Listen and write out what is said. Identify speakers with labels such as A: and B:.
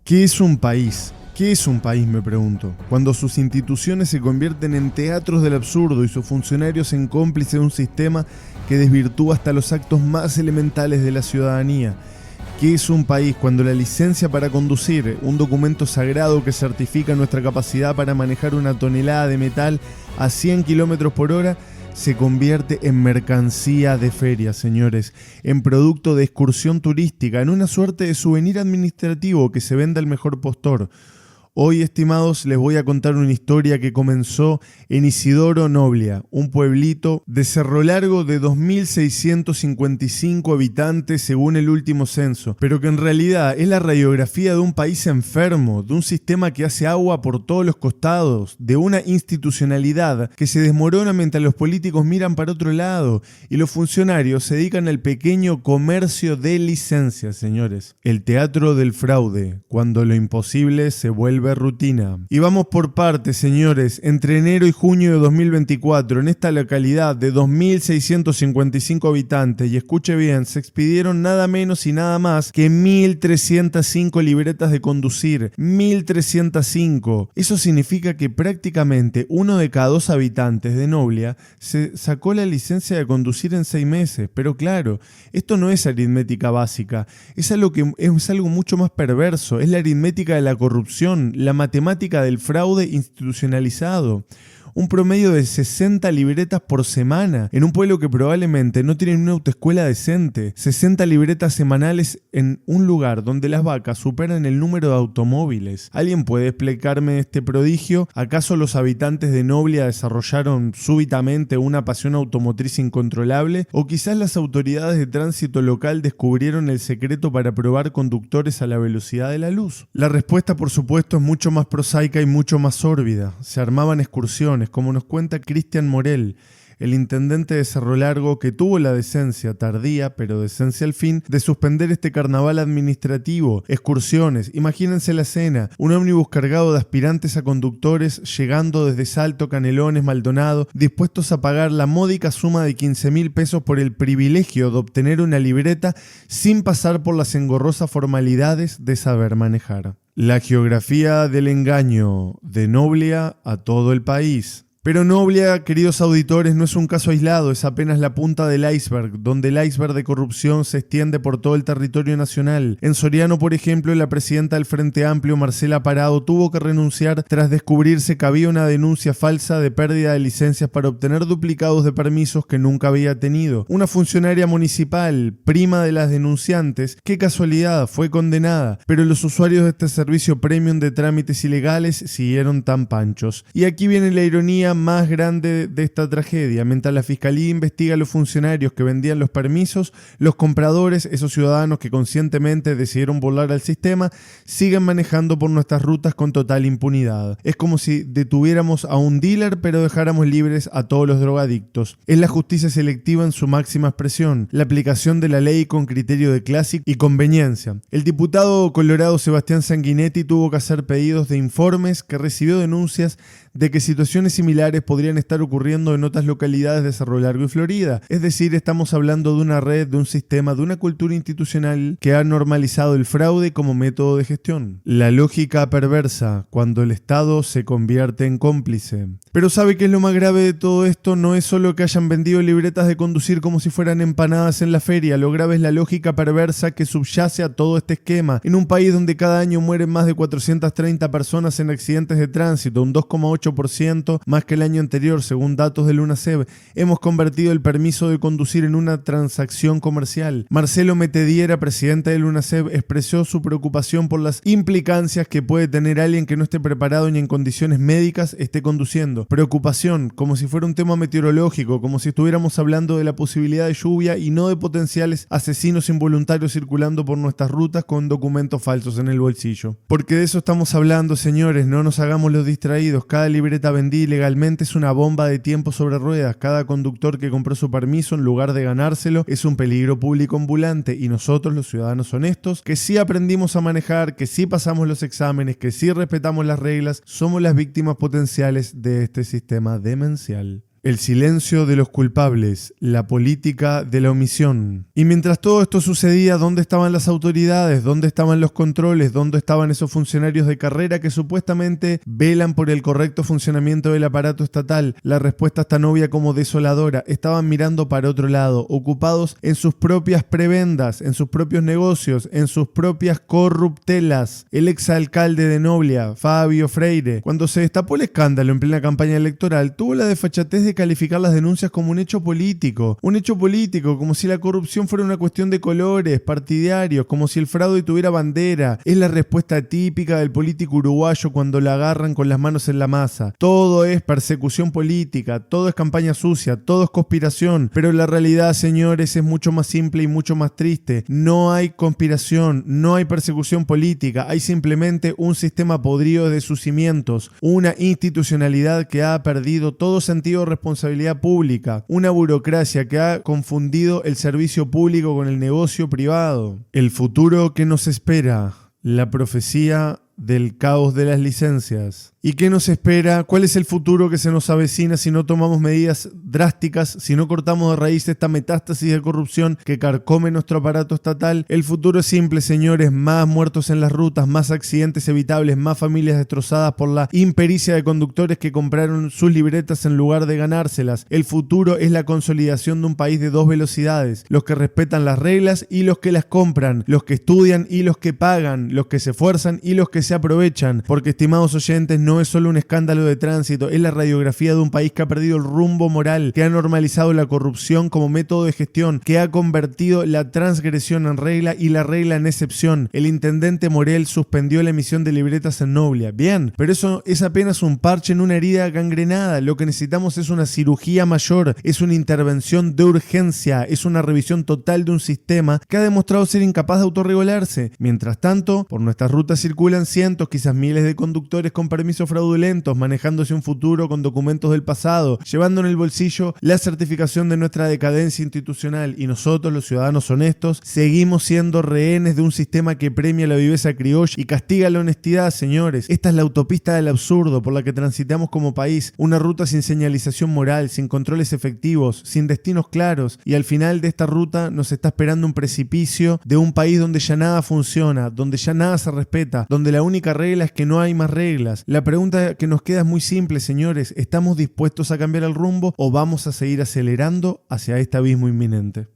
A: ¿Qué es un país? ¿Qué es un país, me pregunto? Cuando sus instituciones se convierten en teatros del absurdo y sus funcionarios en cómplices de un sistema que desvirtúa hasta los actos más elementales de la ciudadanía. ¿Qué es un país cuando la licencia para conducir, un documento sagrado que certifica nuestra capacidad para manejar una tonelada de metal a 100 km por hora, se convierte en mercancía de feria, señores, en producto de excursión turística, en una suerte de souvenir administrativo que se vende al mejor postor? Hoy, estimados, les voy a contar una historia que comenzó en Isidoro Noblia, un pueblito de Cerro Largo de 2.655 habitantes según el último censo, pero que en realidad es la radiografía de un país enfermo, de un sistema que hace agua por todos los costados, de una institucionalidad que se desmorona mientras los políticos miran para otro lado y los funcionarios se dedican al pequeño comercio de licencias, señores. El teatro del fraude, cuando lo imposible se vuelve rutina. Y vamos por partes, señores. Entre enero y junio de 2024, en esta localidad de 2.655 habitantes, y escuche bien, se expidieron nada menos y nada más que 1.305 libretas de conducir. 1.305. Eso significa que prácticamente uno de cada dos habitantes de Noblia se sacó la licencia de conducir en 6 meses. Pero claro, esto no es aritmética básica. Es algo mucho más perverso. Es la aritmética de la corrupción, la matemática del fraude institucionalizado. Un promedio de 60 libretas por semana en un pueblo que probablemente no tiene una autoescuela decente. 60 libretas semanales en un lugar donde las vacas superan el número de automóviles. ¿Alguien puede explicarme este prodigio? ¿Acaso los habitantes de Noblia desarrollaron súbitamente una pasión automotriz incontrolable? ¿O quizás las autoridades de tránsito local descubrieron el secreto para probar conductores a la velocidad de la luz? La respuesta, por supuesto, es mucho más prosaica y mucho más sórbida. Se armaban excursiones, como nos cuenta Cristian Morel, el intendente de Cerro Largo, que tuvo la decencia, tardía, pero decencia al fin, de suspender este carnaval administrativo. Excursiones, imagínense la escena, un ómnibus cargado de aspirantes a conductores llegando desde Salto, Canelones, Maldonado, dispuestos a pagar la módica suma de 15.000 pesos por el privilegio de obtener una libreta sin pasar por las engorrosas formalidades de saber manejar. La geografía del engaño, de Noblia a todo el país. Pero Noblia, queridos auditores, no es un caso aislado, es apenas la punta del iceberg, donde el iceberg de corrupción se extiende por todo el territorio nacional. En Soriano, por ejemplo, la presidenta del Frente Amplio, Marcela Parado, tuvo que renunciar tras descubrirse que había una denuncia falsa de pérdida de licencias para obtener duplicados de permisos que nunca había tenido. Una funcionaria municipal, prima de las denunciantes, qué casualidad, fue condenada, pero los usuarios de este servicio premium de trámites ilegales siguieron tan panchos. Y aquí viene la ironía más grande de esta tragedia. Mientras la fiscalía investiga a los funcionarios que vendían los permisos, los compradores, esos ciudadanos que conscientemente decidieron volar al sistema, siguen manejando por nuestras rutas con total impunidad. Es como si detuviéramos a un dealer pero dejáramos libres a todos los drogadictos. Es la justicia selectiva en su máxima expresión, la aplicación de la ley con criterio de clase y conveniencia. El diputado colorado Sebastián Sanguinetti tuvo que hacer pedidos de informes, que recibió denuncias de que situaciones similares podrían estar ocurriendo en otras localidades de Cerro Largo y Florida. Es decir, estamos hablando de una red, de un sistema, de una cultura institucional que ha normalizado el fraude como método de gestión. La lógica perversa, cuando el Estado se convierte en cómplice. Pero ¿sabe qué es lo más grave de todo esto? No es solo que hayan vendido libretas de conducir como si fueran empanadas en la feria. Lo grave es la lógica perversa que subyace a todo este esquema. En un país donde cada año mueren más de 430 personas en accidentes de tránsito, un 2,8% más que el año anterior, según datos del UNACEB, hemos convertido el permiso de conducir en una transacción comercial. Marcelo Metediera, presidente del UNACEB, expresó su preocupación por las implicancias que puede tener alguien que no esté preparado ni en condiciones médicas esté conduciendo. Preocupación, como si fuera un tema meteorológico, como si estuviéramos hablando de la posibilidad de lluvia y no de potenciales asesinos involuntarios circulando por nuestras rutas con documentos falsos en el bolsillo. Porque de eso estamos hablando, señores, no nos hagamos los distraídos. Cada libreta vendida ilegalmente es una bomba de tiempo sobre ruedas. Cada conductor que compró su permiso en lugar de ganárselo es un peligro público ambulante, y nosotros, los ciudadanos honestos, que sí aprendimos a manejar, que sí pasamos los exámenes, que sí respetamos las reglas, somos las víctimas potenciales de este sistema demencial. El silencio de los culpables, la política de la omisión. Y mientras todo esto sucedía, ¿dónde estaban las autoridades? ¿Dónde estaban los controles? ¿Dónde estaban esos funcionarios de carrera que supuestamente velan por el correcto funcionamiento del aparato estatal? La respuesta es tan obvia como desoladora. Estaban mirando para otro lado, ocupados en sus propias prebendas, en sus propios negocios, en sus propias corruptelas. El exalcalde de Noblia, Fabio Freire, cuando se destapó el escándalo en plena campaña electoral, tuvo la desfachatez de calificar las denuncias como un hecho político, como si la corrupción fuera una cuestión de colores partidarios, como si el fraude tuviera bandera. Es la respuesta típica del político uruguayo cuando la agarran con las manos en la masa. Todo es persecución política, todo es campaña sucia, todo es conspiración, pero la realidad, señores, es mucho más simple y mucho más triste. No hay conspiración, no hay persecución política, hay simplemente un sistema podrido de sus cimientos, una institucionalidad que ha perdido todo sentido de responsabilidad pública, una burocracia que ha confundido el servicio público con el negocio privado. El futuro que nos espera, la profecía del caos de las licencias. ¿Y qué nos espera? ¿Cuál es el futuro que se nos avecina si no tomamos medidas drásticas, si no cortamos de raíz esta metástasis de corrupción que carcome nuestro aparato estatal? El futuro es simple, señores: más muertos en las rutas, más accidentes evitables, más familias destrozadas por la impericia de conductores que compraron sus libretas en lugar de ganárselas. El futuro es la consolidación de un país de dos velocidades: los que respetan las reglas y los que las compran, los que estudian y los que pagan, los que se esfuerzan y los que se aprovechan. Porque, estimados oyentes, no es solo un escándalo de tránsito, es la radiografía de un país que ha perdido el rumbo moral, que ha normalizado la corrupción como método de gestión, que ha convertido la transgresión en regla y la regla en excepción. El intendente Morel suspendió la emisión de libretas en Noblia. Bien, pero eso es apenas un parche en una herida gangrenada. Lo que necesitamos es una cirugía mayor, es una intervención de urgencia, es una revisión total de un sistema que ha demostrado ser incapaz de autorregularse. Mientras tanto, por nuestras rutas circulan cientos, quizás miles de conductores con permisos fraudulentos, manejándose un futuro con documentos del pasado, llevando en el bolsillo la certificación de nuestra decadencia institucional, y nosotros, los ciudadanos honestos, seguimos siendo rehenes de un sistema que premia la viveza criolla y castiga la honestidad, señores. Esta es la autopista del absurdo por la que transitamos como país, una ruta sin señalización moral, sin controles efectivos, sin destinos claros, y al final de esta ruta nos está esperando un precipicio de un país donde ya nada funciona, donde ya nada se respeta, donde la única regla es que no hay más reglas. La pregunta que nos queda es muy simple, señores: ¿estamos dispuestos a cambiar el rumbo o vamos a seguir acelerando hacia este abismo inminente?